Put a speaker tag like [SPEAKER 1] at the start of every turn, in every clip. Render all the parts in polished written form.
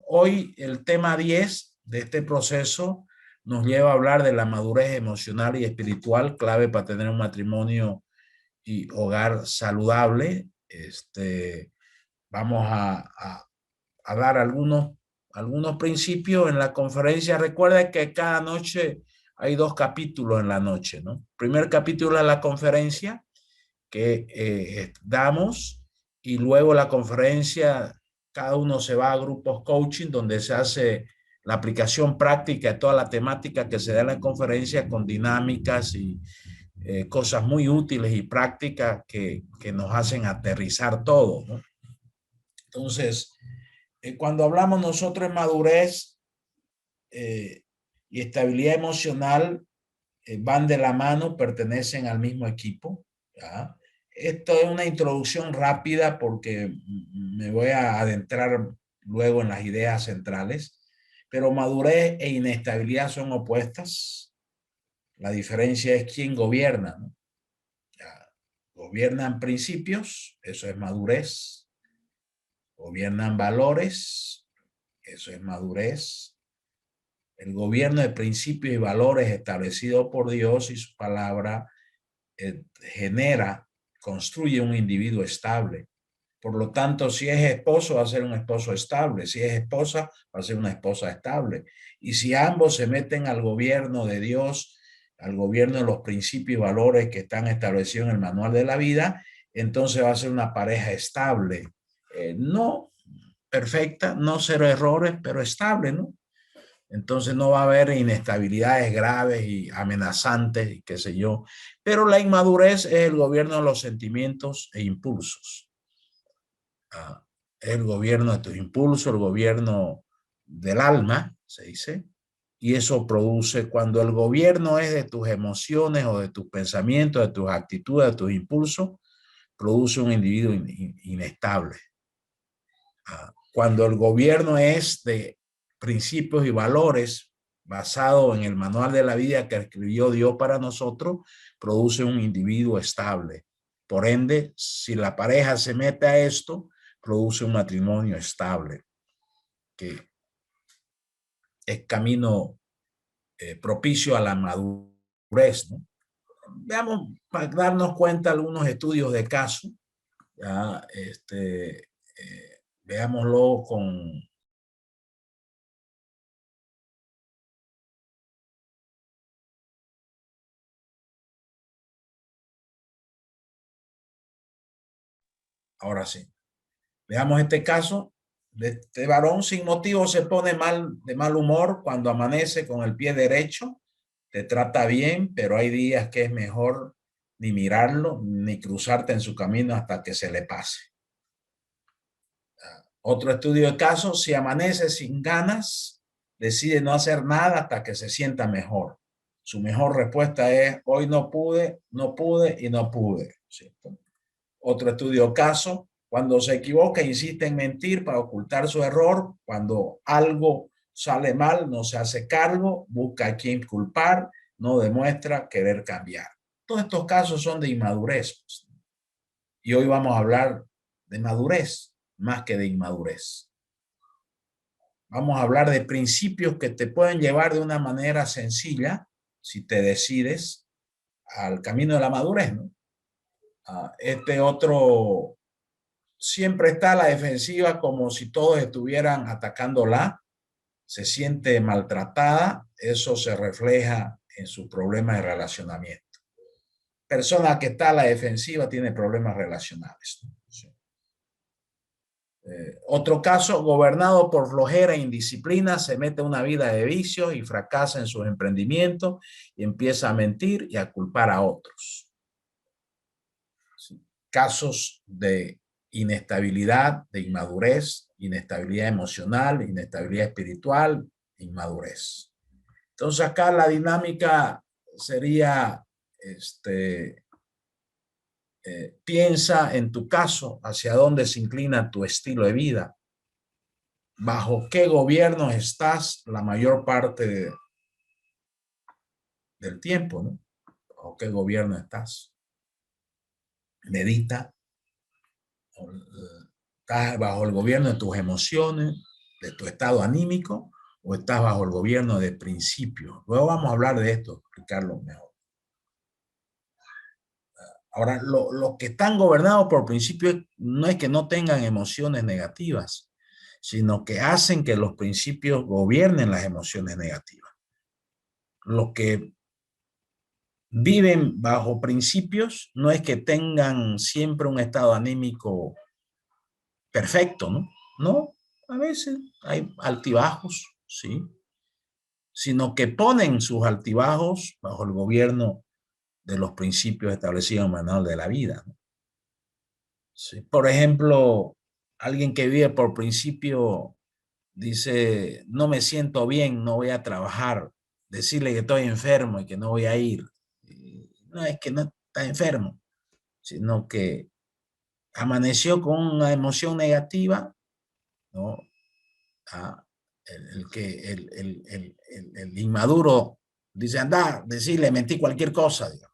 [SPEAKER 1] hoy el tema 10 de este proceso nos lleva a hablar de la madurez emocional y espiritual, clave para tener un matrimonio y hogar saludable. Vamos a dar algunos principios en la conferencia. Recuerda que cada noche hay 2 capítulos en la noche, ¿no? Primer capítulo de la conferencia que damos, y luego la conferencia, cada uno se va a grupos coaching donde se hace la aplicación práctica de toda la temática que se da en la conferencia con dinámicas y cosas muy útiles y prácticas que nos hacen aterrizar todo, ¿no? Entonces, cuando hablamos nosotros en madurez y estabilidad emocional, van de la mano, pertenecen al mismo equipo, ¿ya? Esto es una introducción rápida porque me voy a adentrar luego en las ideas centrales, pero madurez e inestabilidad son opuestas. La diferencia es quién gobierna, ¿no? Ya, gobiernan principios, eso es madurez. Gobiernan valores, eso es madurez. El gobierno de principios y valores establecidos por Dios y su palabra construye un individuo estable. Por lo tanto, si es esposo, va a ser un esposo estable. Si es esposa, va a ser una esposa estable. Y si ambos se meten al gobierno de Dios, al gobierno de los principios y valores que están establecidos en el manual de la vida, entonces va a ser una pareja estable. No perfecta, no cero errores, pero estable, ¿no? Entonces no va a haber inestabilidades graves y amenazantes y qué sé yo. Pero la inmadurez es el gobierno de los sentimientos e impulsos. Es el gobierno de tus impulsos, el gobierno del alma, se dice. Y eso produce, cuando el gobierno es de tus emociones o de tus pensamientos, de tus actitudes, de tus impulsos, produce un individuo inestable. Cuando el gobierno es de principios y valores basado en el manual de la vida que escribió Dios para nosotros, produce un individuo estable. Por ende, si la pareja se mete a esto, produce un matrimonio estable, que es camino propicio a la madurez, ¿no? Veamos, para darnos cuenta, algunos estudios de caso. Ya, veámoslo con... Ahora sí. Veamos este caso de este varón. Sin motivo se pone de mal humor cuando amanece con el pie derecho. Te trata bien, pero hay días que es mejor ni mirarlo, ni cruzarte en su camino hasta que se le pase. Otro estudio de caso: si amanece sin ganas, decide no hacer nada hasta que se sienta mejor. Su mejor respuesta es: hoy no pude, no pude y no pude, ¿cierto? Otro estudio caso: cuando se equivoca, insiste en mentir para ocultar su error. Cuando algo sale mal, no se hace cargo, busca a quien culpar, no demuestra querer cambiar. Todos estos casos son de inmadurez. Y hoy vamos a hablar de madurez más que de inmadurez. Vamos a hablar de principios que te pueden llevar de una manera sencilla, si te decides, al camino de la madurez, ¿no? Este otro siempre está a la defensiva, como si todos estuvieran atacándola, se siente maltratada, eso se refleja en su problema de relacionamiento. Persona que está a la defensiva tiene problemas relacionales. Sí. Otro caso: gobernado por flojera e indisciplina, se mete en una vida de vicios y fracasa en sus emprendimientos y empieza a mentir y a culpar a otros. Sí. Casos de inestabilidad, de inmadurez, inestabilidad emocional, inestabilidad espiritual, inmadurez. Entonces acá la dinámica sería, piensa en tu caso hacia dónde se inclina tu estilo de vida, bajo qué gobierno estás la mayor parte del tiempo, ¿no? Bajo qué gobierno estás. Medita. Estás bajo el gobierno de tus emociones, de tu estado anímico o estás bajo el gobierno de principios. Luego vamos a hablar de esto, explicarlo mejor. Ahora, los que están gobernados por principios no es que no tengan emociones negativas, sino que hacen que los principios gobiernen las emociones negativas. Los que viven bajo principios no es que tengan siempre un estado anímico perfecto, ¿no? No, a veces hay altibajos, sí, sino que ponen sus altibajos bajo el gobierno de los principios establecidos en el manual de la vida, ¿no? Sí. Por ejemplo, alguien que vive por principio dice, no me siento bien, no voy a trabajar, decirle que estoy enfermo y que no voy a ir. No es que no está enfermo, sino que amaneció con una emoción negativa, ¿no? Ah, el inmaduro dice, anda, decirle, mentí cualquier cosa, digamos.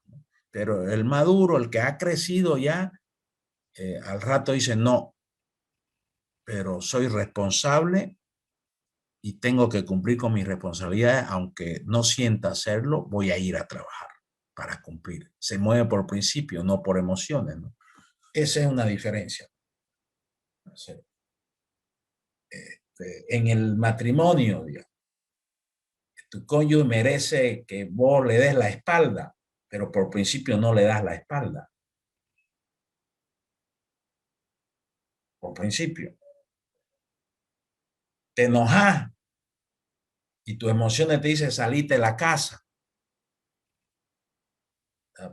[SPEAKER 1] Pero el maduro, el que ha crecido ya, al rato dice, no, pero soy responsable y tengo que cumplir con mis responsabilidades, aunque no sienta hacerlo, voy a ir a trabajar para cumplir. Se mueve por principio, no por emociones, ¿no? Esa es una diferencia. En el matrimonio, digamos, tu cónyuge merece que vos le des la espalda, pero por principio no le das la espalda. Por principio. Te enojas y tus emociones te dicen salite de la casa,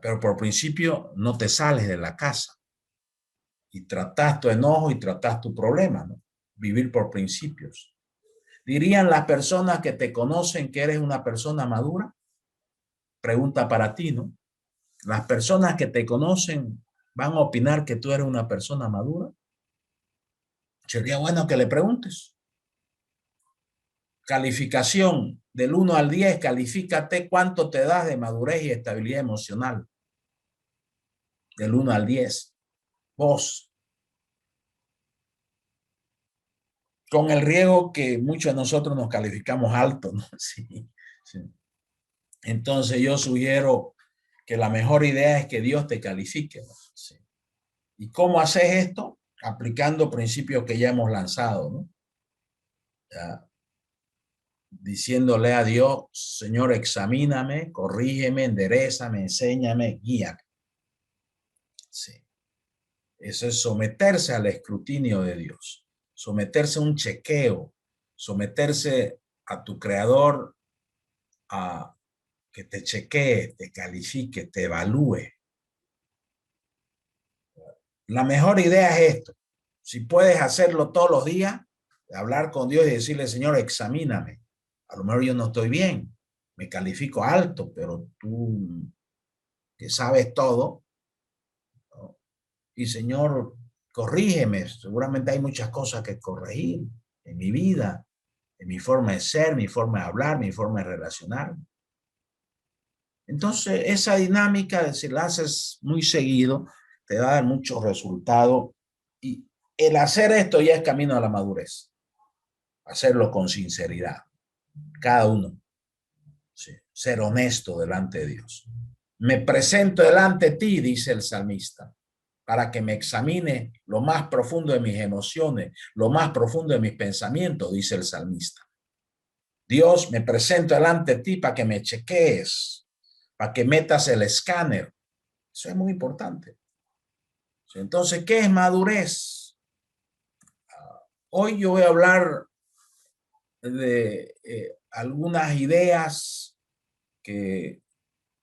[SPEAKER 1] pero por principio no te sales de la casa y tratas tu enojo y tratas tu problema, ¿no? Vivir por principios. ¿Dirían las personas que te conocen que eres una persona madura? Pregunta para ti, ¿no? ¿Las personas que te conocen van a opinar que tú eres una persona madura? Sería bueno que le preguntes. Calificación del 1 al 10, califícate cuánto te das de madurez y estabilidad emocional. Del 1 al 10. Vos. Con el riesgo que muchos de nosotros nos calificamos alto, ¿no? Sí, sí. Entonces yo sugiero que la mejor idea es que Dios te califique, ¿no? Sí. ¿Y cómo haces esto? Aplicando principios que ya hemos lanzado, ¿no? Ya, diciéndole a Dios, Señor, examíname, corrígeme, enderézame, enséñame, guíame. Sí. Eso es someterse al escrutinio de Dios, someterse a un chequeo, someterse a tu creador a que te chequee, te califique, te evalúe. La mejor idea es esto. Si puedes hacerlo todos los días, hablar con Dios y decirle, Señor, examíname. A lo mejor yo no estoy bien, me califico alto, pero tú que sabes todo, ¿no? Y Señor, corrígeme. Seguramente hay muchas cosas que corregir en mi vida, en mi forma de ser, mi forma de hablar, mi forma de relacionarme. Entonces, esa dinámica, si la haces muy seguido, te va a dar muchos resultados. Y el hacer esto ya es camino a la madurez. Hacerlo con sinceridad. Cada uno. Sí. Ser honesto delante de Dios. Me presento delante de ti, dice el salmista, para que me examine lo más profundo de mis emociones, lo más profundo de mis pensamientos, dice el salmista. Dios, me presento delante de ti para que me chequees, para que metas el escáner. Eso es muy importante. Entonces, ¿qué es madurez? Hoy yo voy a hablar de algunas ideas que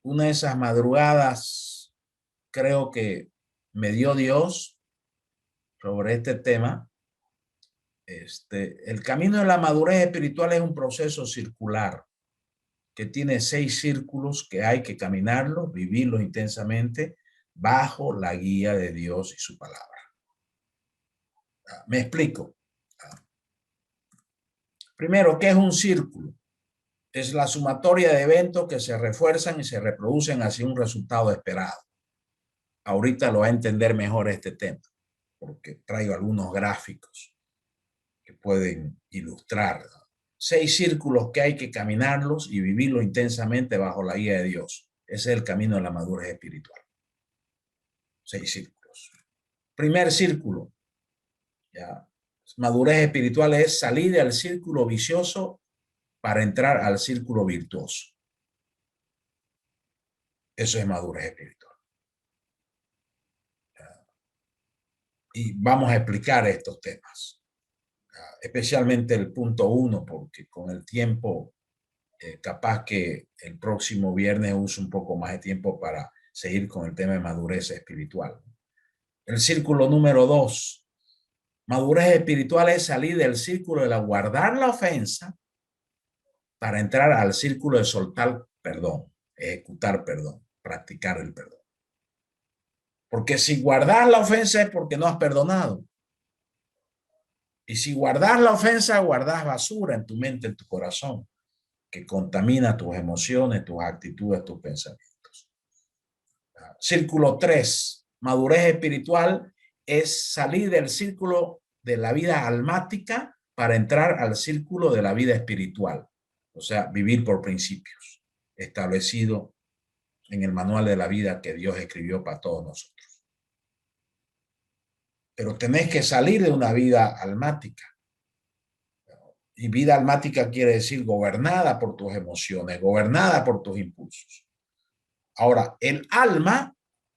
[SPEAKER 1] una de esas madrugadas creo que me dio Dios sobre este tema. El camino de la madurez espiritual es un proceso circular que tiene 6 círculos que hay que caminarlos, vivirlos intensamente bajo la guía de Dios y su palabra. Me explico. Primero, ¿qué es un círculo? Es la sumatoria de eventos que se refuerzan y se reproducen hacia un resultado esperado. Ahorita lo va a entender mejor este tema, porque traigo algunos gráficos que pueden ilustrar, ¿no? 6 círculos que hay que caminarlos y vivirlos intensamente bajo la guía de Dios. Ese es el camino de la madurez espiritual. 6 círculos. Primer círculo, ya. Madurez espiritual es salir del círculo vicioso para entrar al círculo virtuoso. Eso es madurez espiritual. Y vamos a explicar estos temas, especialmente el punto 1, porque con el tiempo, capaz que el próximo viernes use un poco más de tiempo para seguir con el tema de madurez espiritual. El círculo número 2, madurez espiritual es salir del círculo de guardar la ofensa para entrar al círculo de soltar perdón, ejecutar perdón, practicar el perdón. Porque si guardas la ofensa es porque no has perdonado. Y si guardas la ofensa, guardas basura en tu mente, en tu corazón, que contamina tus emociones, tus actitudes, tus pensamientos. Círculo 3, madurez espiritual es salir del círculo de la vida almática para entrar al círculo de la vida espiritual. O sea, vivir por principios establecidos en el manual de la vida que Dios escribió para todos nosotros. Pero tenés que salir de una vida almática. Y vida almática quiere decir gobernada por tus emociones, gobernada por tus impulsos. Ahora, el alma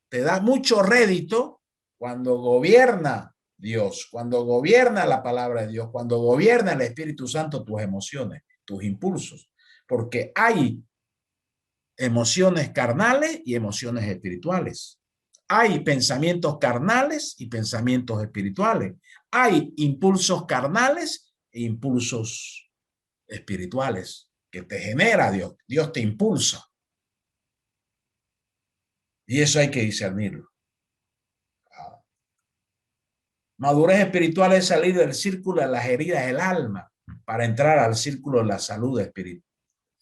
[SPEAKER 1] te da mucho rédito cuando gobierna Dios, cuando gobierna la palabra de Dios, cuando gobierna el Espíritu Santo tus emociones, tus impulsos. Porque hay emociones carnales y emociones espirituales. Hay pensamientos carnales y pensamientos espirituales. Hay impulsos carnales e impulsos espirituales que te genera Dios. Dios te impulsa. Y eso hay que discernirlo. Madurez espiritual es salir del círculo de las heridas del alma para entrar al círculo de la salud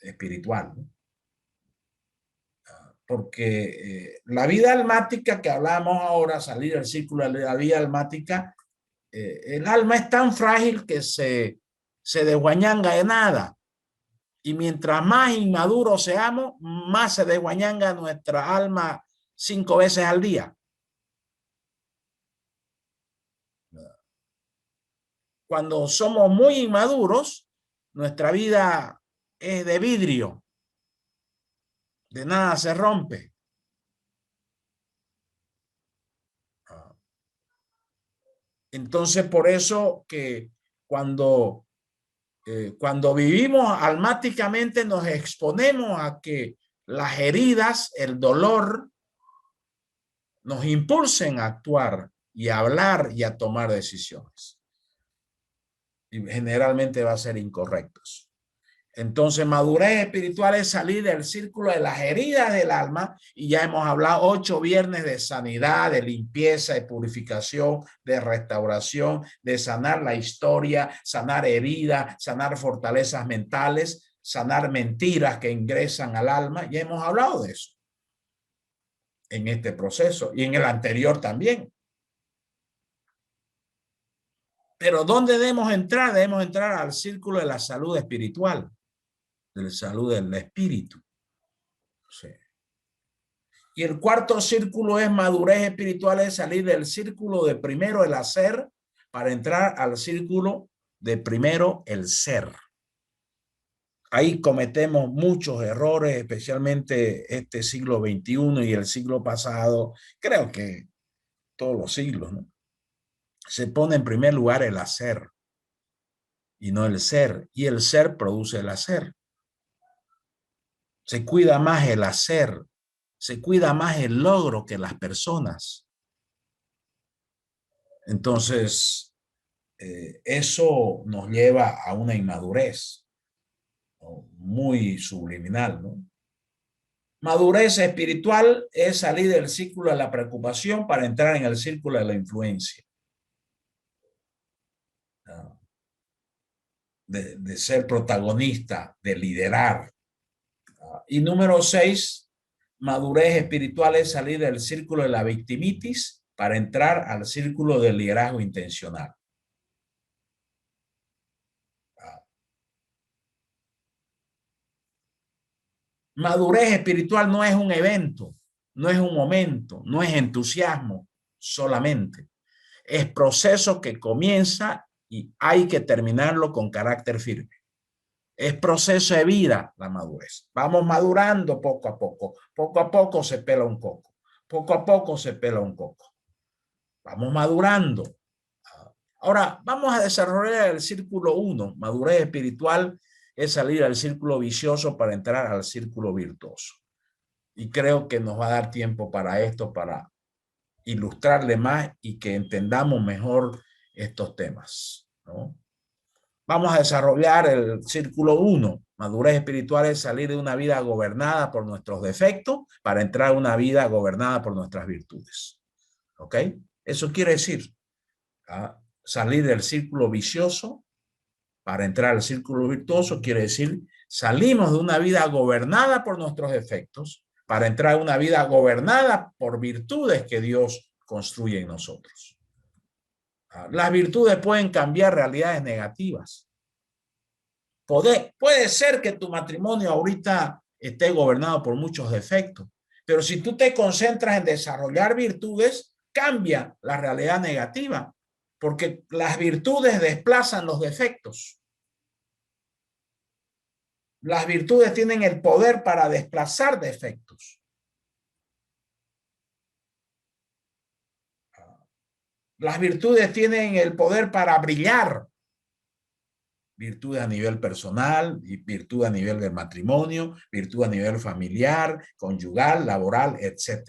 [SPEAKER 1] espiritual. Porque la vida almática que hablamos ahora, salir del círculo de la vida almática, el alma es tan frágil que se desguañanga de nada. Y mientras más inmaduros seamos, más se desguañanga nuestra alma 5 veces al día. Cuando somos muy inmaduros, nuestra vida es de vidrio. De nada se rompe. Entonces, por eso que cuando vivimos almáticamente nos exponemos a que las heridas, el dolor, nos impulsen a actuar y a hablar y a tomar decisiones. Y generalmente va a ser incorrectos. Entonces, madurez espiritual es salir del círculo de las heridas del alma, y ya hemos hablado 8 viernes de sanidad, de limpieza, de purificación, de restauración, de sanar la historia, sanar heridas, sanar fortalezas mentales, sanar mentiras que ingresan al alma. Ya hemos hablado de eso en este proceso y en el anterior también. Pero ¿dónde debemos entrar? Debemos entrar al círculo de la salud espiritual, de la salud del espíritu. Sí. Y el cuarto círculo es madurez espiritual, es salir del círculo de primero el hacer para entrar al círculo de primero el ser. Ahí cometemos muchos errores, especialmente este siglo XXI y el siglo pasado, creo que todos los siglos, ¿no? Se pone en primer lugar el hacer y no el ser, y el ser produce el hacer. Se cuida más el hacer, se cuida más el logro que las personas. Entonces, eso nos lleva a una inmadurez, ¿no? Muy subliminal, ¿no? Madurez espiritual es salir del círculo de la preocupación para entrar en el círculo de la influencia. De ser protagonista, de liderar. Y número 6, madurez espiritual es salir del círculo de la victimitis para entrar al círculo del liderazgo intencional. Madurez espiritual no es un evento, no es un momento, no es entusiasmo solamente. Es proceso que comienza y hay que terminarlo con carácter firme. Es proceso de vida la madurez. Vamos madurando poco a poco. Poco a poco se pela un coco. Poco a poco se pela un coco. Vamos madurando. Ahora, vamos a desarrollar el círculo 1. Madurez espiritual es salir al círculo vicioso para entrar al círculo virtuoso. Y creo que nos va a dar tiempo para esto, para ilustrarle más y que entendamos mejor estos temas, ¿no? Vamos a desarrollar el círculo 1. Madurez espiritual es salir de una vida gobernada por nuestros defectos para entrar a una vida gobernada por nuestras virtudes. ¿Ok? Eso quiere decir salir del círculo vicioso para entrar al círculo virtuoso. Quiere decir salimos de una vida gobernada por nuestros defectos para entrar a una vida gobernada por virtudes que Dios construye en nosotros. Las virtudes pueden cambiar realidades negativas. Puede ser que tu matrimonio ahorita esté gobernado por muchos defectos, pero si tú te concentras en desarrollar virtudes, cambia la realidad negativa, porque las virtudes desplazan los defectos. Las virtudes tienen el poder para desplazar defectos. Las virtudes tienen el poder para brillar. Virtudes a nivel personal, virtud a nivel del matrimonio, virtud a nivel familiar, conyugal, laboral, etc.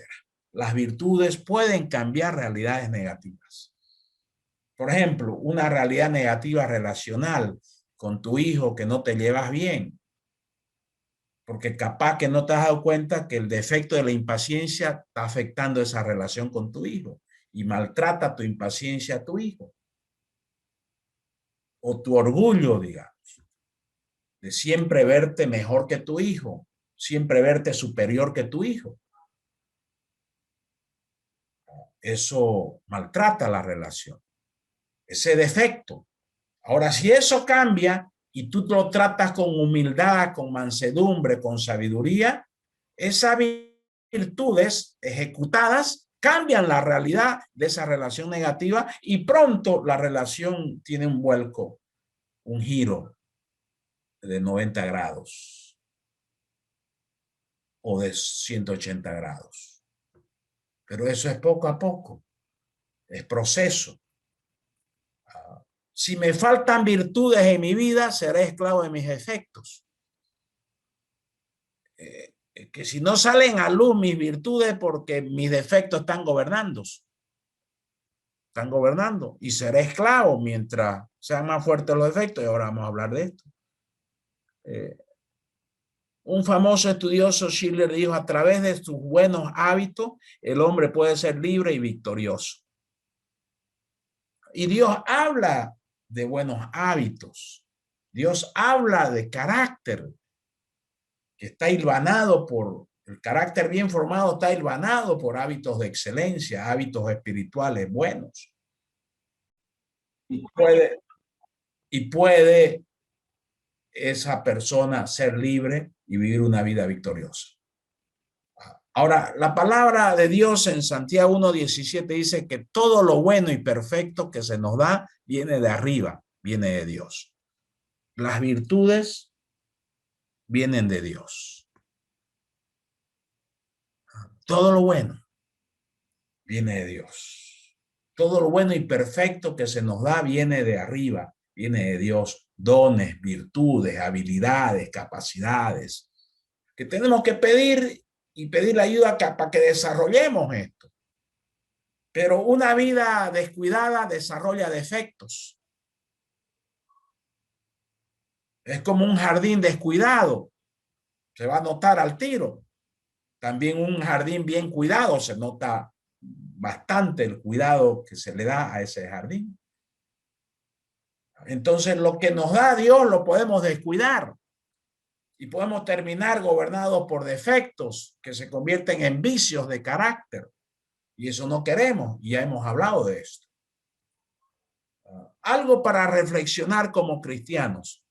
[SPEAKER 1] Las virtudes pueden cambiar realidades negativas. Por ejemplo, una realidad negativa relacional con tu hijo que no te llevas bien, porque capaz que no te has dado cuenta que el defecto de la impaciencia está afectando esa relación con tu hijo y maltrata tu impaciencia a tu hijo. O tu orgullo, digamos, de siempre verte mejor que tu hijo, siempre verte superior que tu hijo. Eso maltrata la relación, ese defecto. Ahora, si eso cambia y tú lo tratas con humildad, con mansedumbre, con sabiduría, esas virtudes ejecutadas cambian la realidad de esa relación negativa y pronto la relación tiene un vuelco, un giro de 90 grados o de 180 grados. Pero eso es poco a poco, es proceso. Si me faltan virtudes en mi vida, seré esclavo de mis defectos. Que si no salen a luz mis virtudes porque mis defectos están gobernando. Están gobernando y seré esclavo mientras sean más fuertes los defectos. Y ahora vamos a hablar de esto. Un famoso estudioso, Schiller, dijo: a través de sus buenos hábitos, el hombre puede ser libre y victorioso. Y Dios habla de buenos hábitos. Dios habla de carácter, que está hilvanado por, el carácter bien formado está hilvanado por hábitos de excelencia, hábitos espirituales buenos. Y puede esa persona ser libre y vivir una vida victoriosa. Ahora, la palabra de Dios en Santiago 1:17 dice que todo lo bueno y perfecto que se nos da viene de arriba, viene de Dios. Las virtudes vienen de Dios. Todo lo bueno viene de Dios. Todo lo bueno y perfecto que se nos da viene de arriba, viene de Dios. Dones, virtudes, habilidades, capacidades, que tenemos que pedir y pedir la ayuda para que desarrollemos esto. Pero una vida descuidada desarrolla defectos. Es como un jardín descuidado, se va a notar al tiro. También un jardín bien cuidado, se nota bastante el cuidado que se le da a ese jardín. Entonces, lo que nos da Dios lo podemos descuidar y podemos terminar gobernados por defectos que se convierten en vicios de carácter. Y eso no queremos, y ya hemos hablado de esto. Algo para reflexionar como cristianos.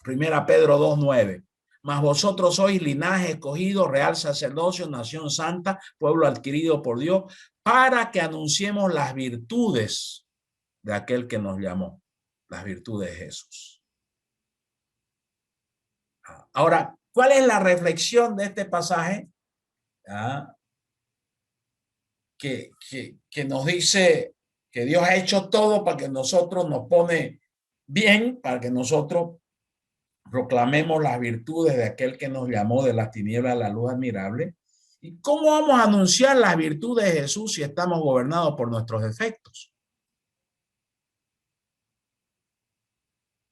[SPEAKER 1] 1 Pedro 2:9. Mas vosotros sois linaje escogido, real sacerdocio, nación santa, pueblo adquirido por Dios, para que anunciemos las virtudes de aquel que nos llamó, las virtudes de Jesús. Ahora, ¿cuál es la reflexión de este pasaje? Que nos dice que Dios ha hecho todo para que nosotros nos pone bien, para que nosotros proclamemos las virtudes de aquel que nos llamó de las tinieblas a la luz admirable. ¿Y cómo vamos a anunciar las virtudes de Jesús si estamos gobernados por nuestros defectos?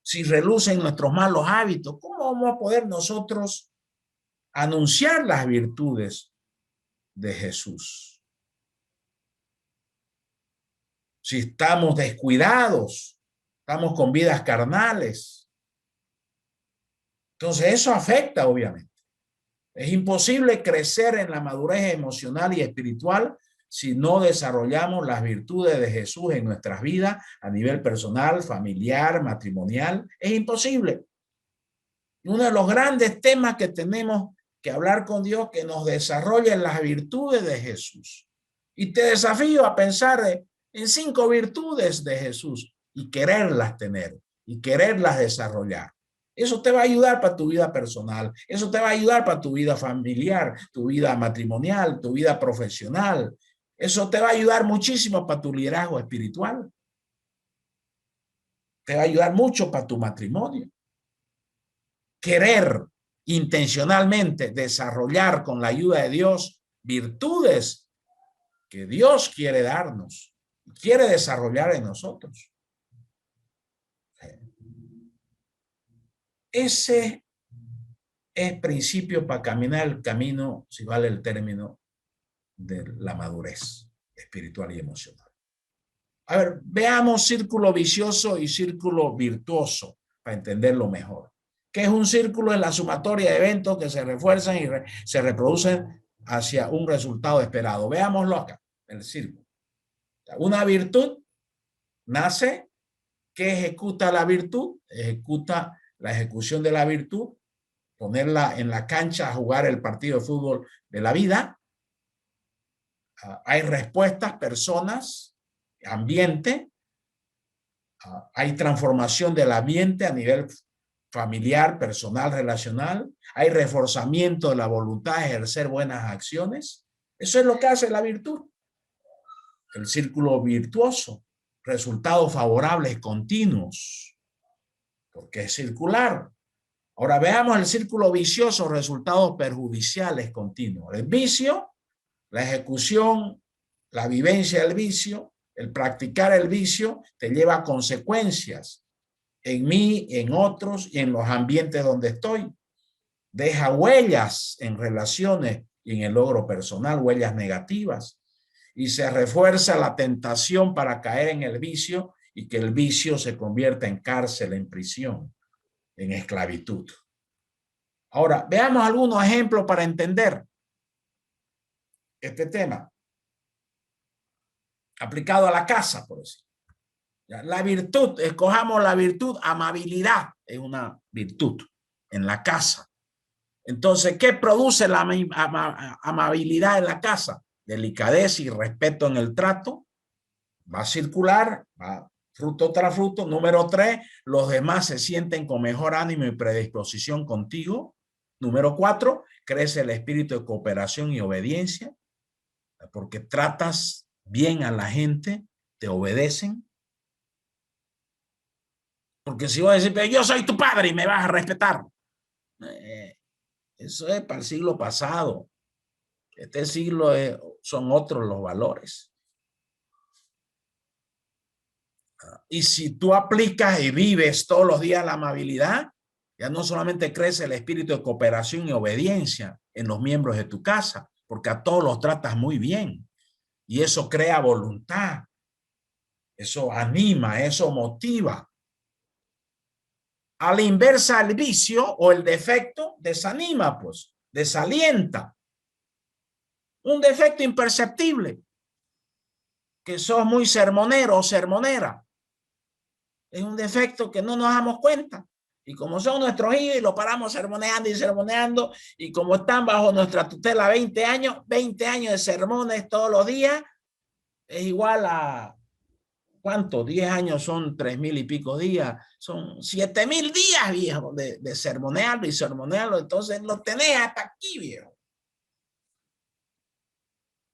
[SPEAKER 1] Si relucen nuestros malos hábitos, ¿cómo vamos a poder nosotros anunciar las virtudes de Jesús? Si estamos descuidados, estamos con vidas carnales. Entonces eso afecta, obviamente. Es imposible crecer en la madurez emocional y espiritual si no desarrollamos las virtudes de Jesús en nuestras vidas a nivel personal, familiar, matrimonial. Es imposible. Uno de los grandes temas que tenemos que hablar con Dios, que nos desarrollen las virtudes de Jesús. Y te desafío a pensar en 5 virtudes de Jesús y quererlas tener y quererlas desarrollar. Eso te va a ayudar para tu vida personal, eso te va a ayudar para tu vida familiar, tu vida matrimonial, tu vida profesional. Eso te va a ayudar muchísimo para tu liderazgo espiritual. Te va a ayudar mucho para tu matrimonio. Querer intencionalmente desarrollar con la ayuda de Dios virtudes que Dios quiere darnos, quiere desarrollar en nosotros. Ese es principio para caminar el camino, si vale el término, de la madurez espiritual y emocional. A ver, veamos círculo vicioso y círculo virtuoso para entenderlo mejor. ¿Qué es un círculo? Es la sumatoria de eventos que se refuerzan y se reproducen hacia un resultado esperado. Veámoslo acá, el círculo. Una virtud nace. ¿Qué ejecuta la virtud? Ejecuta la ejecución de la virtud, ponerla en la cancha a jugar el partido de fútbol de la vida. Hay respuestas, personas, ambiente. Hay transformación del ambiente a nivel familiar, personal, relacional. Hay reforzamiento de la voluntad de ejercer buenas acciones. Eso es lo que hace la virtud. El círculo virtuoso, resultados favorables continuos, porque es circular. Ahora veamos el círculo vicioso, resultados perjudiciales continuos. El vicio, la ejecución, la vivencia del vicio, el practicar el vicio te lleva a consecuencias en mí, en otros y en los ambientes donde estoy. Deja huellas en relaciones y en el logro personal, huellas negativas. Y se refuerza la tentación para caer en el vicio y que el vicio se convierta en cárcel, en prisión, en esclavitud. Ahora, veamos algunos ejemplos para entender este tema aplicado a la casa, por decir. La virtud, escojamos la virtud, amabilidad es una virtud en la casa. Entonces, ¿qué produce la amabilidad en la casa? Delicadeza y respeto en el trato. Va a circular, va fruto tras fruto. Número 3, los demás se sienten con mejor ánimo y predisposición contigo. Número 4, crece el espíritu de cooperación y obediencia, porque tratas bien a la gente, te obedecen. Porque si vos decís, pero yo soy tu padre y me vas a respetar. Eso es para el siglo pasado. Este siglo son otros los valores. Y si tú aplicas y vives todos los días la amabilidad, ya no solamente crece el espíritu de cooperación y obediencia en los miembros de tu casa, porque a todos los tratas muy bien. Y eso crea voluntad. Eso anima, eso motiva. A la inversa, el vicio o el defecto desanima, pues, desalienta. Un defecto imperceptible, que sos muy sermonero o sermonera. Es un defecto que no nos damos cuenta Y como son nuestros hijos y los paramos sermoneando y sermoneando, y como están bajo nuestra tutela 20 años de sermones todos los días, es igual a, ¿cuánto? 10 años son 3.000 y pico días, son 7.000 días, viejo, de sermonearlo y sermonearlo. Entonces lo tenés hasta aquí, viejo.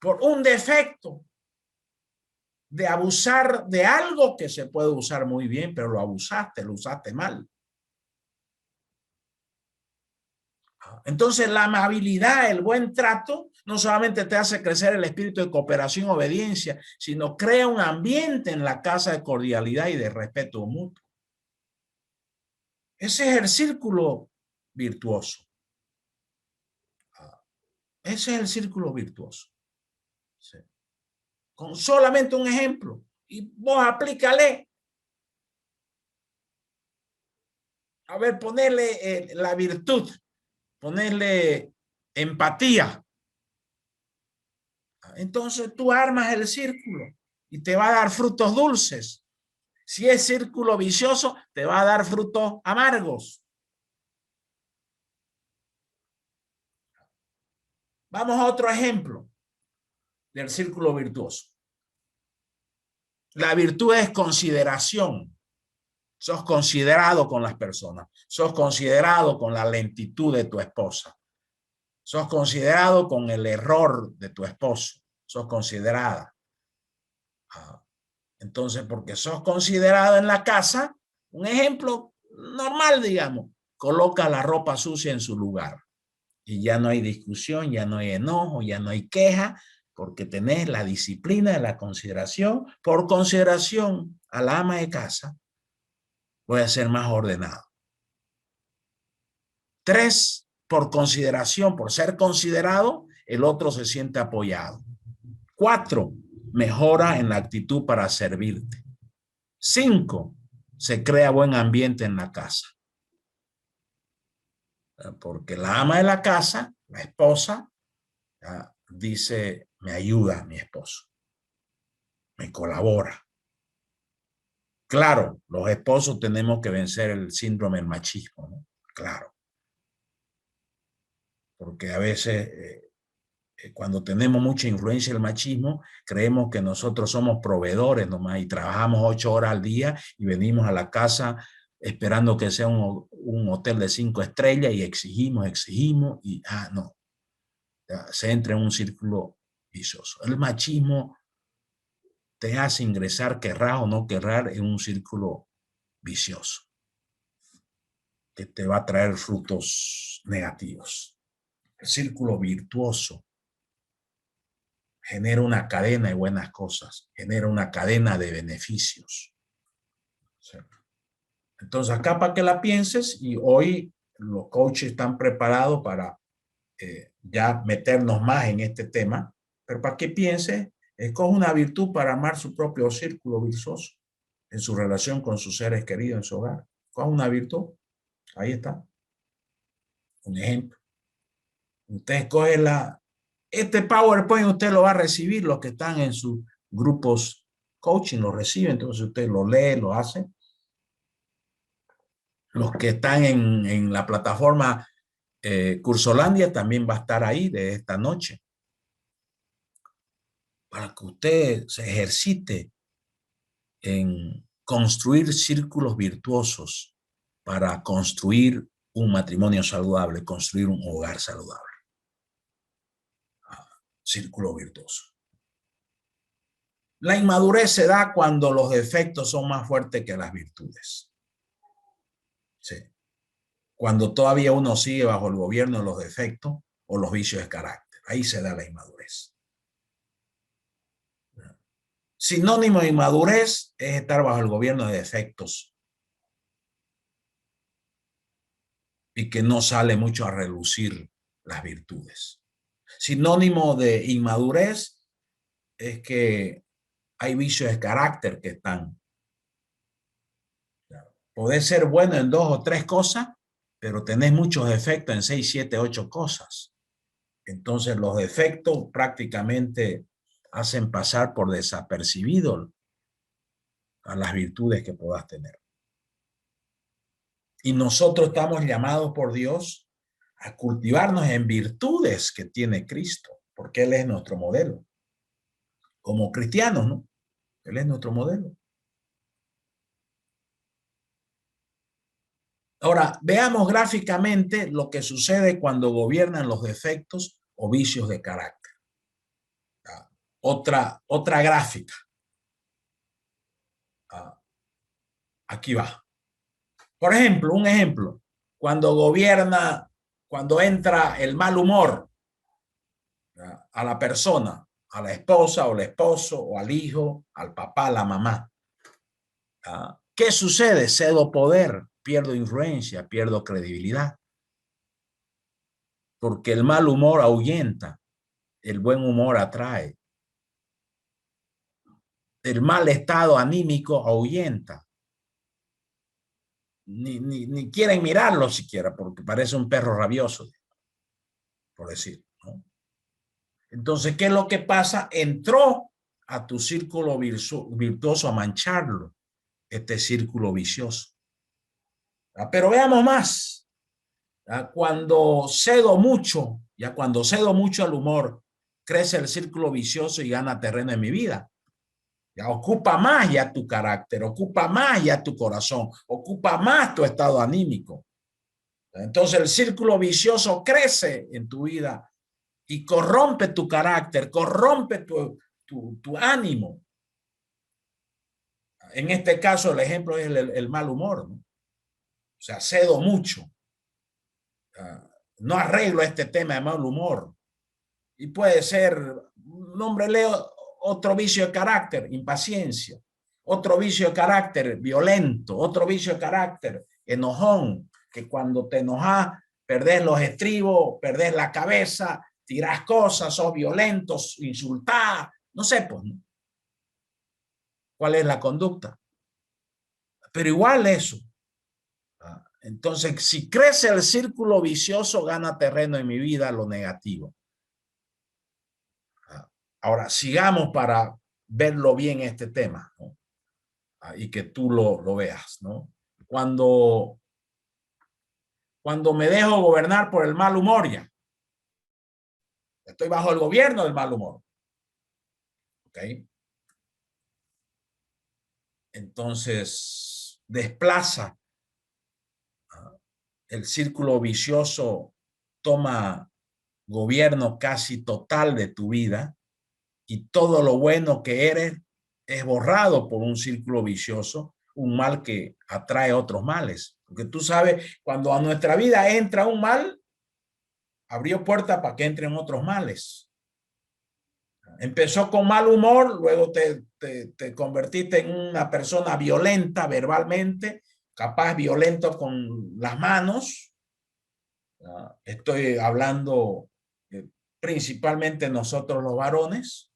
[SPEAKER 1] Por un defecto de abusar de algo que se puede usar muy bien, pero lo usaste mal. Entonces la amabilidad, el buen trato, no solamente te hace crecer el espíritu de cooperación y obediencia, sino crea un ambiente en la casa de cordialidad y de respeto mutuo. Ese es el círculo virtuoso. Ese es el círculo virtuoso. Sí. Con solamente un ejemplo. Y vos aplícale. A ver, ponerle la virtud, ponerle empatía. Entonces tú armas el círculo y te va a dar frutos dulces. Si es círculo vicioso, te va a dar frutos amargos. Vamos a otro ejemplo del círculo virtuoso. La virtud es consideración. Sos considerado con las personas. Sos considerado con la lentitud de tu esposa. Sos considerado con el error de tu esposo. Sos considerada. Entonces, porque sos considerado en la casa, un ejemplo normal, digamos, coloca la ropa sucia en su lugar. Y ya no hay discusión, ya no hay enojo, ya no hay queja, porque tenés la disciplina de la consideración. Por consideración a la ama de casa, voy a ser más ordenado. 3, por consideración, por ser considerado, el otro se siente apoyado. 4, mejora en la actitud para servirte. 5, se crea buen ambiente en la casa. Porque la ama de la casa, la esposa, dice, me ayuda mi esposo, me colabora. Claro, los esposos tenemos que vencer el síndrome del machismo, ¿no? Claro. Porque a veces cuando tenemos mucha influencia del machismo, creemos que nosotros somos proveedores nomás y trabajamos 8 horas al día y venimos a la casa esperando que sea un hotel de 5 estrellas y exigimos y no. Ya, se entra en un círculo vicioso. El machismo te hace ingresar, querrás o no querrás, en un círculo vicioso que te va a traer frutos negativos. El círculo virtuoso genera una cadena de buenas cosas, genera una cadena de beneficios. Entonces, acá para que la pienses, y hoy los coaches están preparados para ya meternos más en este tema, pero para que pienses, escoge una virtud para amar su propio círculo virtuoso en su relación con sus seres queridos en su hogar. Coge una virtud, ahí está, un ejemplo. Usted escoge este PowerPoint, usted lo va a recibir, los que están en sus grupos coaching lo reciben, entonces usted lo lee, lo hace. Los que están en la plataforma Cursolandia también va a estar ahí de esta noche, para que usted se ejercite en construir círculos virtuosos para construir un matrimonio saludable, construir un hogar saludable. Círculo virtuoso. La inmadurez se da cuando los defectos son más fuertes que las virtudes. Sí. Cuando todavía uno sigue bajo el gobierno de los defectos o los vicios de carácter. Ahí se da la inmadurez. Sinónimo de inmadurez es estar bajo el gobierno de defectos y que no sale mucho a relucir las virtudes. Sinónimo de inmadurez es que hay vicios de carácter que están. Podés ser bueno en 2 o 3 cosas, pero tenés muchos defectos en 6, 7, 8 cosas. Entonces los defectos prácticamente hacen pasar por desapercibido a las virtudes que puedas tener. Y nosotros estamos llamados por Dios a cultivarnos en virtudes que tiene Cristo, porque Él es nuestro modelo. Como cristianos, ¿no? Él es nuestro modelo. Ahora, veamos gráficamente lo que sucede cuando gobiernan los defectos o vicios de carácter. Otra gráfica. Aquí va. Por ejemplo, un ejemplo. Cuando entra el mal humor a la persona, a la esposa o el esposo o al hijo, al papá, a la mamá. ¿Qué sucede? Cedo poder, pierdo influencia, pierdo credibilidad. Porque el mal humor ahuyenta, el buen humor atrae. El mal estado anímico ahuyenta. Ni quieren mirarlo siquiera porque parece un perro rabioso, por decir, ¿no? Entonces, ¿qué es lo que pasa? Entró a tu círculo virtuoso a mancharlo, este círculo vicioso. Pero veamos más. Cuando cedo mucho, cuando cedo mucho al humor, crece el círculo vicioso y gana terreno en mi vida. Ya ocupa más ya tu carácter, ocupa más ya tu corazón, ocupa más tu estado anímico. Entonces el círculo vicioso crece en tu vida y corrompe tu carácter, corrompe tu ánimo. En este caso el ejemplo es el mal humor, ¿no? O sea, cedo mucho. No arreglo este tema de mal humor. Y puede ser, nómbrele otro vicio de carácter, impaciencia. Otro vicio de carácter, violento. Otro vicio de carácter, enojón. Que cuando te enojas, perdés los estribos, perdés la cabeza, tirás cosas, sos violentos, insultás. No sé, pues, ¿no? ¿Cuál es la conducta? Pero igual eso. Entonces, si crece el círculo vicioso, gana terreno en mi vida lo negativo. Ahora, sigamos para verlo bien este tema, ¿no? Y que tú lo veas, ¿no? Cuando me dejo gobernar por el mal humor, ya estoy bajo el gobierno del mal humor. ¿Ok? Entonces, desplaza el círculo vicioso, toma gobierno casi total de tu vida y todo lo bueno que eres es borrado por un círculo vicioso, un mal que atrae otros males. Porque tú sabes, cuando a nuestra vida entra un mal, abrió puerta para que entren otros males. Empezó con mal humor, luego te convertiste en una persona violenta verbalmente, capaz violento con las manos. Estoy hablando principalmente nosotros los varones.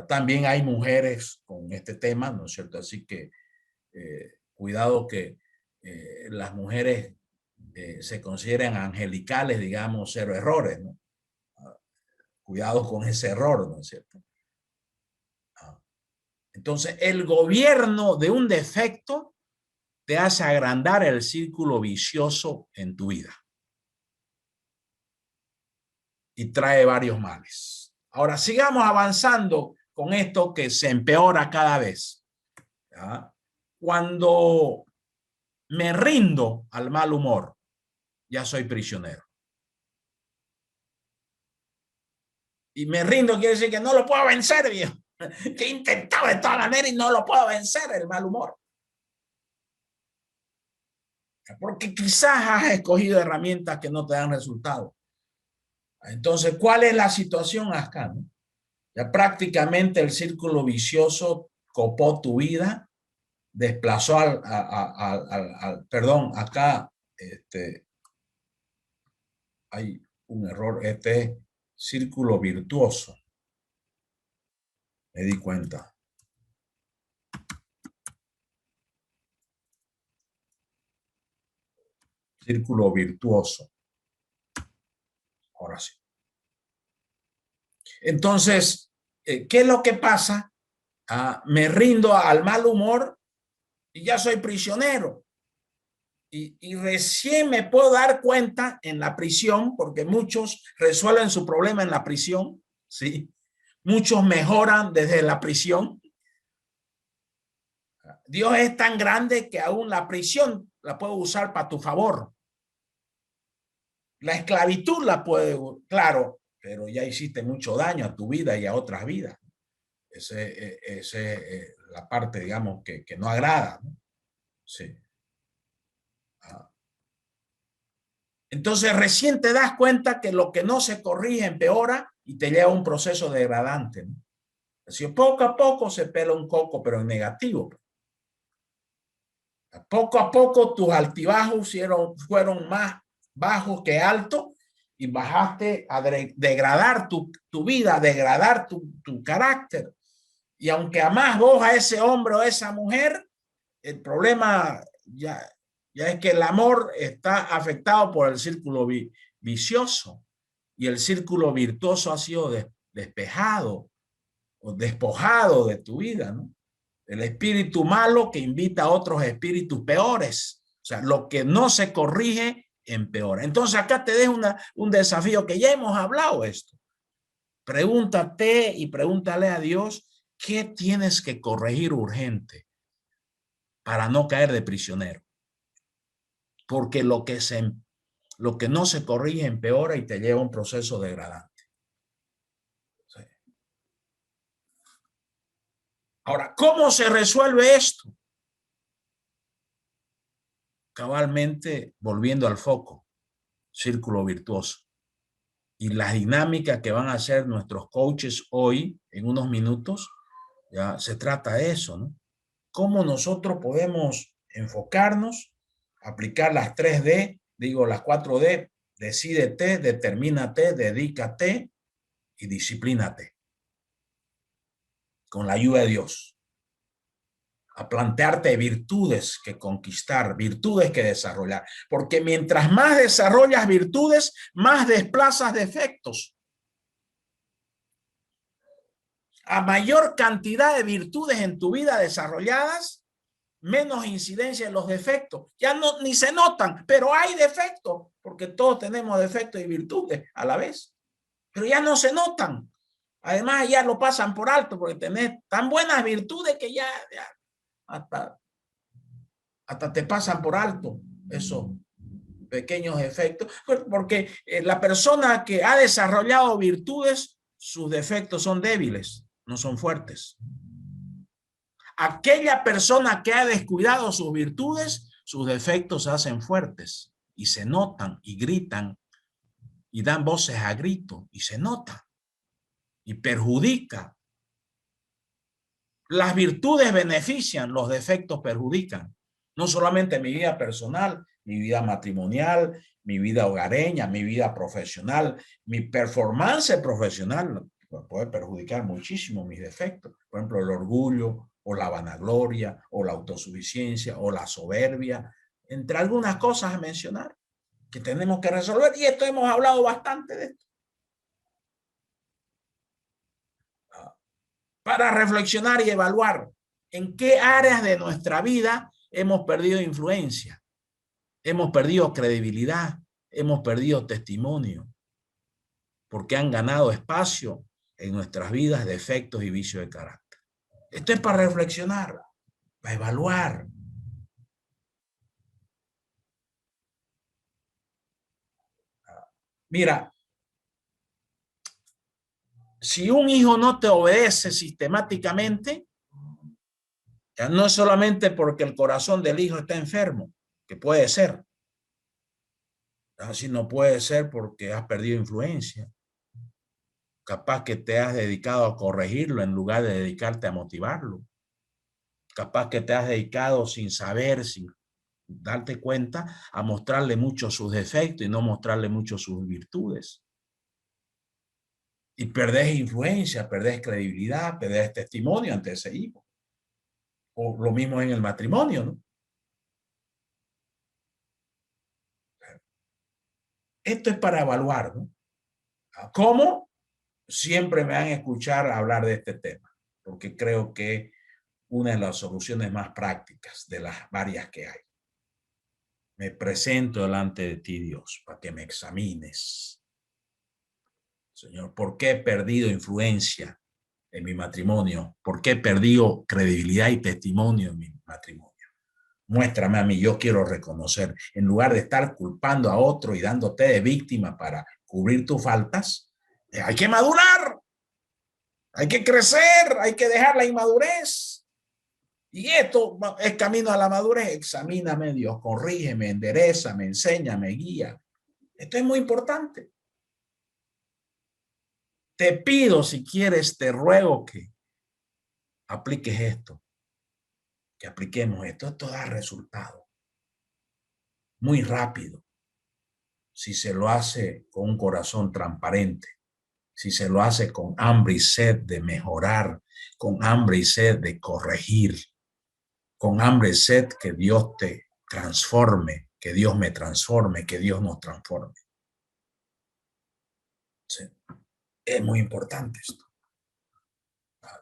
[SPEAKER 1] También hay mujeres con este tema, ¿no es cierto? Así que cuidado que las mujeres se consideren angelicales, digamos, cero errores, ¿no? Cuidado con ese error, ¿no es cierto? Entonces, el gobierno de un defecto te hace agrandar el círculo vicioso en tu vida y trae varios males. Ahora, sigamos avanzando con esto que se empeora cada vez. ¿Ya? Cuando me rindo al mal humor, ya soy prisionero. Y me rindo quiere decir que no lo puedo vencer, viejo. Que he intentado de toda manera y no lo puedo vencer, el mal humor. Porque quizás has escogido herramientas que no te dan resultado. Entonces, ¿cuál es la situación acá? ¿No? Ya prácticamente el círculo vicioso copó tu vida, desplazó perdón, acá hay un error, este círculo virtuoso. Me di cuenta. Círculo virtuoso. Ahora sí. Entonces, ¿qué es lo que pasa? Me rindo al mal humor y ya soy prisionero. Y recién me puedo dar cuenta en la prisión, porque muchos resuelven su problema en la prisión, ¿sí? Muchos mejoran desde la prisión. Dios es tan grande que aún la prisión la puede usar para tu favor. La esclavitud la puede, claro, pero ya hiciste mucho daño a tu vida y a otras vidas. Esa es la parte, digamos, que no agrada, ¿no? Sí. Entonces recién te das cuenta que lo que no se corrige empeora y te lleva a un proceso degradante, ¿no? Así, poco a poco se pela un coco, pero en negativo. Poco a poco tus altibajos fueron más bajos que altos y bajaste a degradar tu vida, a degradar tu carácter. Y aunque amás vos a ese hombre o a esa mujer, el problema ya es que el amor está afectado por el círculo vicioso y el círculo virtuoso ha sido despejado o despojado de tu vida, ¿no? El espíritu malo que invita a otros espíritus peores. O sea, lo que no se corrige empeora. Entonces acá te dejo un desafío que ya hemos hablado esto. Pregúntate y pregúntale a Dios qué tienes que corregir urgente para no caer de prisionero. Porque lo que no se corrige empeora y te lleva a un proceso degradante. Sí. Ahora, ¿cómo se resuelve esto? Cabalmente volviendo al foco, círculo virtuoso. Y las dinámicas que van a hacer nuestros coaches hoy, en unos minutos, ya se trata de eso, ¿no? ¿Cómo nosotros podemos enfocarnos, aplicar las 3D, digo las 4D, decídete, determínate, dedícate y disciplínate con la ayuda de Dios? A plantearte virtudes que conquistar, virtudes que desarrollar. Porque mientras más desarrollas virtudes, más desplazas defectos. A mayor cantidad de virtudes en tu vida desarrolladas, menos incidencia en los defectos. Ya no, ni se notan, pero hay defectos, porque todos tenemos defectos y virtudes a la vez. Pero ya no se notan. Además, ya lo pasan por alto, porque tenés tan buenas virtudes que ya hasta te pasan por alto esos pequeños efectos, porque la persona que ha desarrollado virtudes, sus defectos son débiles, no son fuertes. Aquella persona que ha descuidado sus virtudes, sus defectos se hacen fuertes y se notan y gritan y dan voces a grito y se nota y perjudica. Las virtudes benefician, los defectos perjudican. No solamente mi vida personal, mi vida matrimonial, mi vida hogareña, mi vida profesional, mi performance profesional puede perjudicar muchísimo mis defectos. Por ejemplo, el orgullo o la vanagloria o la autosuficiencia o la soberbia, entre algunas cosas a mencionar que tenemos que resolver. Y esto hemos hablado bastante de esto. Para reflexionar y evaluar en qué áreas de nuestra vida hemos perdido influencia, hemos perdido credibilidad, hemos perdido testimonio, porque han ganado espacio en nuestras vidas defectos y vicios de carácter. Esto es para reflexionar, para evaluar. Mira, si un hijo no te obedece sistemáticamente, ya no es solamente porque el corazón del hijo está enfermo, que puede ser, sino puede ser porque has perdido influencia. Capaz que te has dedicado a corregirlo en lugar de dedicarte a motivarlo. Capaz que te has dedicado sin saber, sin darte cuenta, a mostrarle mucho sus defectos y no mostrarle mucho sus virtudes. Y perdés influencia, perdés credibilidad, perdés testimonio ante ese hijo. O lo mismo en el matrimonio, ¿no? Esto es para evaluar, ¿no? ¿Cómo? Siempre me van a escuchar hablar de este tema, porque creo que una de las soluciones más prácticas de las varias que hay. Me presento delante de ti, Dios, para que me examines. Señor, ¿por qué he perdido influencia en mi matrimonio? ¿Por qué he perdido credibilidad y testimonio en mi matrimonio? Muéstrame a mí, yo quiero reconocer. En lugar de estar culpando a otro y dándote de víctima para cubrir tus faltas, hay que madurar, hay que crecer, hay que dejar la inmadurez. Y esto es camino a la madurez. Examíname, Dios, corrígeme, enderézame, enséñame, guía. Esto es muy importante. Te pido, si quieres, te ruego que apliques esto, que apliquemos esto. Esto da resultado muy rápido si se lo hace con un corazón transparente, si se lo hace con hambre y sed de mejorar, con hambre y sed de corregir, con hambre y sed que Dios te transforme, que Dios me transforme, que Dios nos transforme. Sí. Es muy importante esto.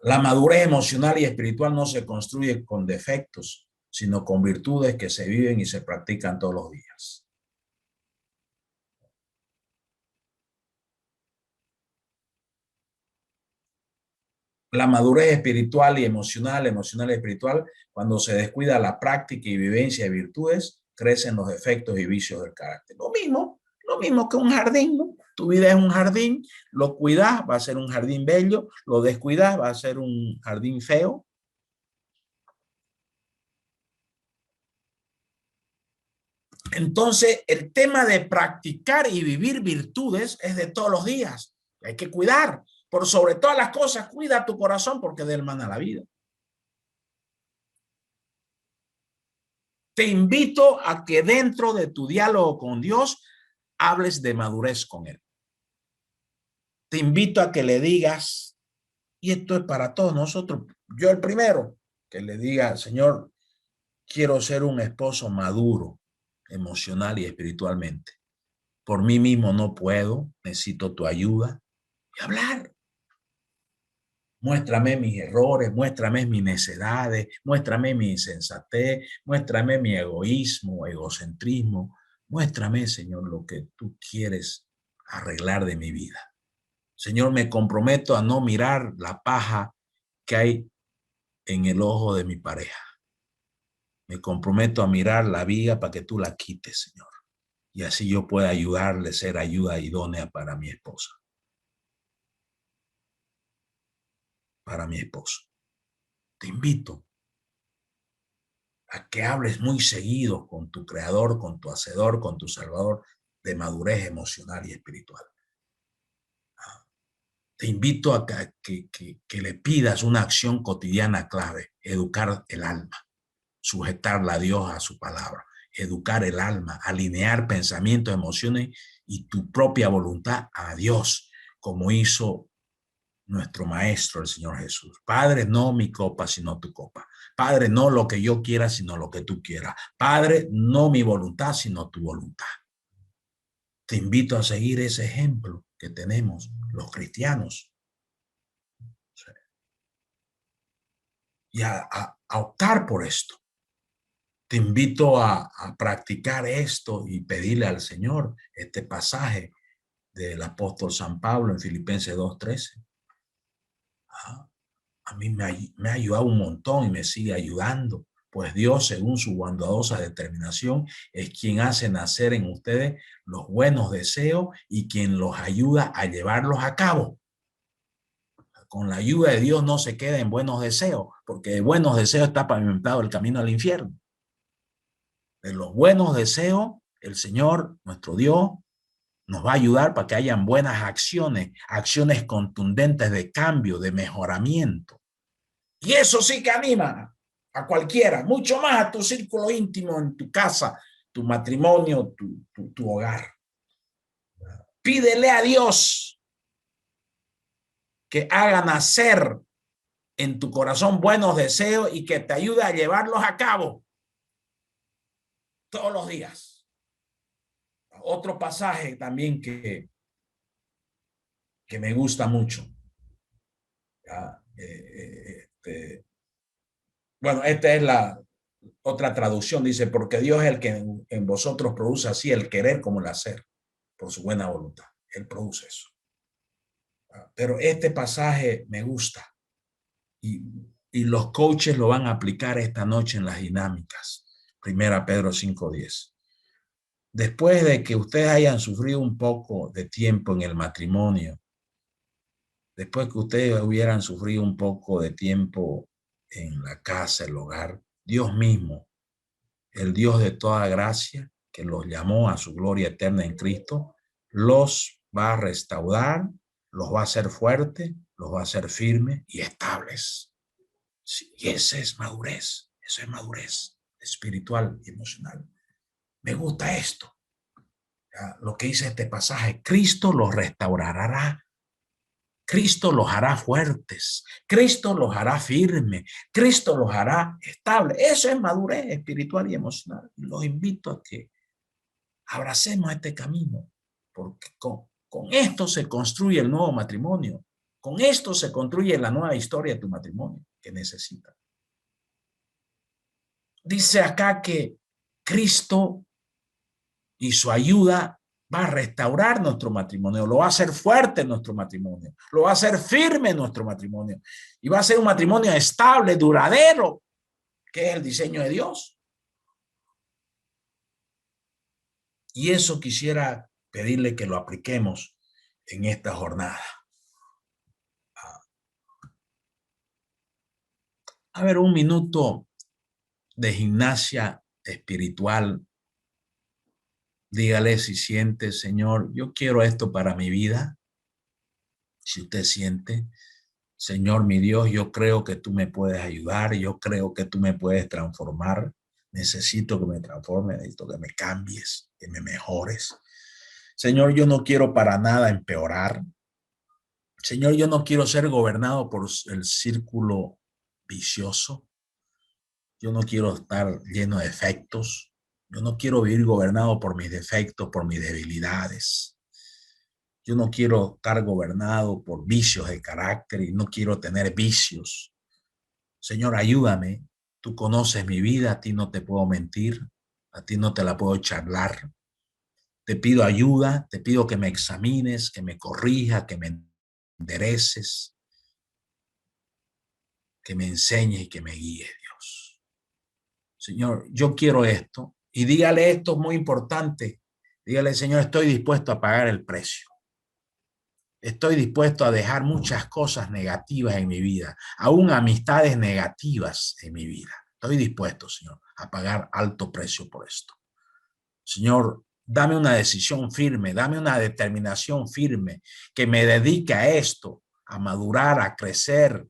[SPEAKER 1] La madurez emocional y espiritual no se construye con defectos, sino con virtudes que se viven y se practican todos los días. La madurez espiritual y emocional y espiritual, cuando se descuida la práctica y vivencia de virtudes, crecen los defectos y vicios del carácter. Lo mismo que un jardín, ¿no? Tu vida es un jardín, lo cuidas, va a ser un jardín bello, lo descuidas, va a ser un jardín feo. Entonces, el tema de practicar y vivir virtudes es de todos los días. Hay que cuidar. Por sobre todas las cosas, cuida tu corazón porque de él mana la vida. Te invito a que dentro de tu diálogo con Dios hables de madurez con él. Te invito a que le digas, y esto es para todos nosotros, yo el primero, que le diga, Señor, quiero ser un esposo maduro, emocional y espiritualmente. Por mí mismo no puedo, necesito tu ayuda. Y hablar. Muéstrame mis errores, muéstrame mis necedades, muéstrame mi insensatez, muéstrame mi egoísmo, egocentrismo. Muéstrame, Señor, lo que tú quieres arreglar de mi vida. Señor, me comprometo a no mirar la paja que hay en el ojo de mi pareja. Me comprometo a mirar la viga para que tú la quites, Señor. Y así yo pueda ayudarle, ser ayuda idónea para mi esposa, para mi esposo. Te invito a que hables muy seguido con tu creador, con tu hacedor, con tu salvador, de madurez emocional y espiritual. Te invito a que le pidas una acción cotidiana clave: educar el alma, sujetarla a Dios, a su palabra, educar el alma, alinear pensamientos, emociones y tu propia voluntad a Dios, como hizo nuestro Maestro, el Señor Jesús. Padre, no mi copa, sino tu copa. Padre, no lo que yo quiera, sino lo que tú quieras. Padre, no mi voluntad, sino tu voluntad. Te invito a seguir ese ejemplo que tenemos los cristianos y a optar por esto. Te invito a practicar esto y pedirle al Señor este pasaje del apóstol San Pablo en Filipenses 2:13. A mí me ha ayudado un montón y me sigue ayudando, pues Dios, según su bondadosa determinación, es quien hace nacer en ustedes los buenos deseos y quien los ayuda a llevarlos a cabo. Con la ayuda de Dios no se queda en buenos deseos, porque de buenos deseos está pavimentado el camino al infierno. De los buenos deseos, el Señor, nuestro Dios, nos va a ayudar para que hayan buenas acciones, acciones contundentes de cambio, de mejoramiento. Y eso sí que anima a cualquiera, mucho más a tu círculo íntimo, en tu casa, tu matrimonio, tu hogar. Pídele a Dios que haga nacer en tu corazón buenos deseos y que te ayude a llevarlos a cabo todos los días. Otro pasaje también que me gusta mucho. Bueno, esta es Otra traducción dice, porque Dios es el que en vosotros produce así el querer como el hacer, por su buena voluntad. Él produce eso. Pero este pasaje me gusta y los coaches lo van a aplicar esta noche en las dinámicas. Primera Pedro 5:10. Después de que ustedes hayan sufrido un poco de tiempo en el matrimonio, después que ustedes hubieran sufrido un poco de tiempo en la casa, el hogar, Dios mismo, el Dios de toda gracia, que los llamó a su gloria eterna en Cristo, los va a restaurar, los va a hacer fuertes, los va a hacer firmes y estables. Sí, y esa es madurez, eso es madurez espiritual y emocional. Me gusta esto. Lo que dice este pasaje, Cristo los restaurará. Cristo los hará fuertes, Cristo los hará firmes, Cristo los hará estables. Eso es madurez espiritual y emocional. Los invito a que abracemos este camino, porque con esto se construye el nuevo matrimonio. Con esto se construye la nueva historia de tu matrimonio que necesitas. Dice acá que Cristo y su ayuda va a restaurar nuestro matrimonio, lo va a hacer fuerte en nuestro matrimonio, lo va a hacer firme en nuestro matrimonio y va a ser un matrimonio estable, duradero, que es el diseño de Dios. Y eso quisiera pedirle que lo apliquemos en esta jornada. A ver, un minuto de gimnasia espiritual. Dígale si siente, Señor, yo quiero esto para mi vida. Si usted siente, Señor, mi Dios, yo creo que tú me puedes ayudar, yo creo que tú me puedes transformar. Necesito que me transformes, necesito que me cambies, que me mejores. Señor, yo no quiero para nada empeorar. Señor, yo no quiero ser gobernado por el círculo vicioso. Yo no quiero estar lleno de defectos. Yo no quiero vivir gobernado por mis defectos, por mis debilidades. Yo no quiero estar gobernado por vicios de carácter y no quiero tener vicios. Señor, ayúdame. Tú conoces mi vida, a ti no te puedo mentir, a ti no te la puedo charlar. Te pido ayuda, te pido que me examines, que me corrijas, que me endereces, que me enseñes y que me guíes, Dios. Señor, yo quiero esto. Y dígale esto, es muy importante. Dígale, Señor, estoy dispuesto a pagar el precio. Estoy dispuesto a dejar muchas cosas negativas en mi vida, aún amistades negativas en mi vida. Estoy dispuesto, Señor, a pagar alto precio por esto. Señor, dame una decisión firme, dame una determinación firme que me dedique a esto, a madurar, a crecer,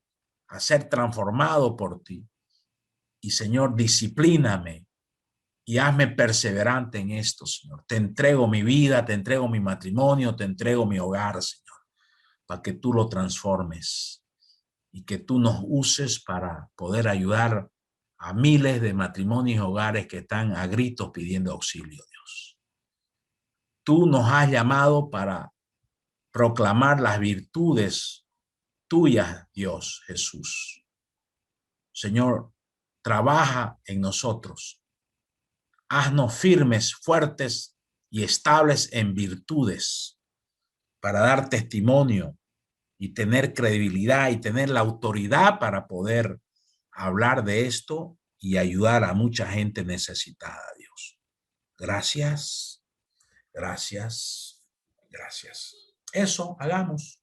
[SPEAKER 1] a ser transformado por ti. Y, Señor, disciplíname y hazme perseverante en esto, Señor. Te entrego mi vida, te entrego mi matrimonio, te entrego mi hogar, Señor, para que tú lo transformes y que tú nos uses para poder ayudar a miles de matrimonios y hogares que están a gritos pidiendo auxilio, Dios. Tú nos has llamado para proclamar las virtudes tuyas, Dios Jesús. Señor, trabaja en nosotros. Haznos firmes, fuertes y estables en virtudes para dar testimonio y tener credibilidad y tener la autoridad para poder hablar de esto y ayudar a mucha gente necesitada, Dios. Gracias, gracias, gracias. Eso hagamos.